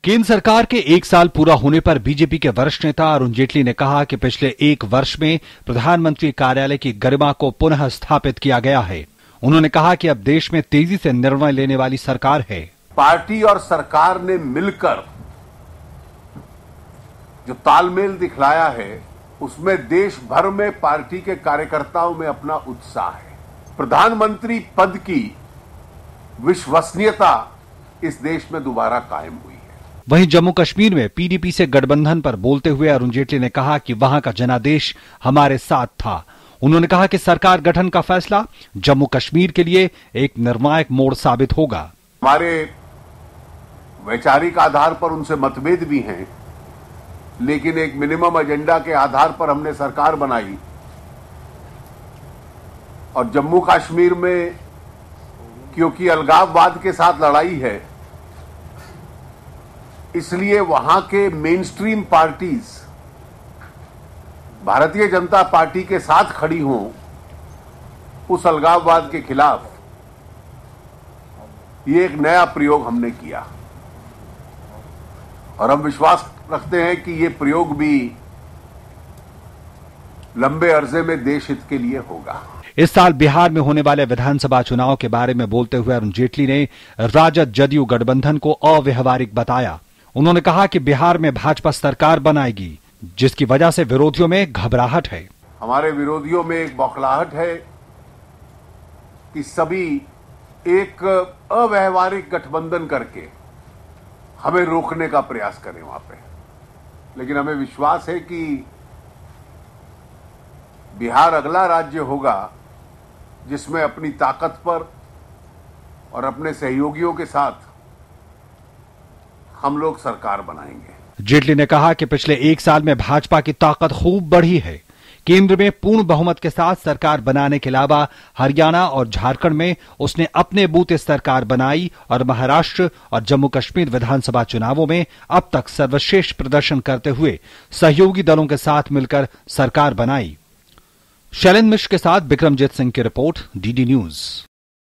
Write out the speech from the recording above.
केंद्र सरकार के एक साल पूरा होने पर बीजेपी के वरिष्ठ नेता अरुण जेटली ने कहा कि पिछले एक वर्ष में प्रधानमंत्री कार्यालय की गरिमा को पुनः स्थापित किया गया है। उन्होंने कहा कि अब देश में तेजी से निर्णय लेने वाली सरकार है। पार्टी और सरकार ने मिलकर जो तालमेल दिखलाया है उसमें देश भर में पार्टी के कार्यकर्ताओं में अपना उत्साह है। प्रधानमंत्री पद की विश्वसनीयता इस देश में दोबारा कायम हुई है। वहीं जम्मू कश्मीर में पीडीपी से गठबंधन पर बोलते हुए अरुण जेटली ने कहा कि वहां का जनादेश हमारे साथ था। उन्होंने कहा कि सरकार गठन का फैसला जम्मू कश्मीर के लिए एक निर्णायक मोड़ साबित होगा। हमारे वैचारिक आधार पर उनसे मतभेद भी हैं, लेकिन एक मिनिमम एजेंडा के आधार पर हमने सरकार बनाई और जम्मू कश्मीर में क्योंकि अलगाववाद के साथ लड़ाई है, इसलिए वहां के main stream parties Bharatiya Janata party के साथ खड़ी हों उस अलगाववाद के खिलाफ। ये एक नया प्रयोग हमने किया और हम विश्वास रखते हैं कि ये प्रयोग भी लंबे अरसे में देश हित के लिए होगा। इस साल बिहार में होने वाले विधानसभा चुनाव के बारे में बोलते हुए अरुण जेटली ने राजद जदयू गठबंधन को अव्यावहारिक बताया। उन्होंने कहा कि बिहार में भाजपा सरकार बनाएगी, जिसकी वजह से विरोधियों में घबराहट है। हमारे विरोधियों में एक बौखलाहट है कि सभी एक अव्यावहारिक गठबंधन करके हमें रोकने का प्रयास करें वहां पे, लेकिन हमें विश्वास है कि बिहार अगला राज्य होगा जिसमें अपनी ताकत पर और अपने सहयोगियों के साथ हम लोग सरकार बनाएंगे। जेटली ने कहा कि पिछले एक साल में भाजपा की ताकत खूब बढ़ी है। केंद्र में पूर्ण बहुमत के साथ सरकार बनाने के अलावा हरियाणा और झारखंड में उसने अपने बूते सरकार बनाई और महाराष्ट्र और जम्मू कश्मीर विधानसभा चुनावों में अब तक सर्वश्रेष्ठ प्रदर्शन करते हुए सहयोगी दलों के साथ मिलकर सरकार बनाई। शैलेंद्र मिश्र के साथ बिक्रमजीत सिंह की रिपोर्ट, डीडी न्यूज।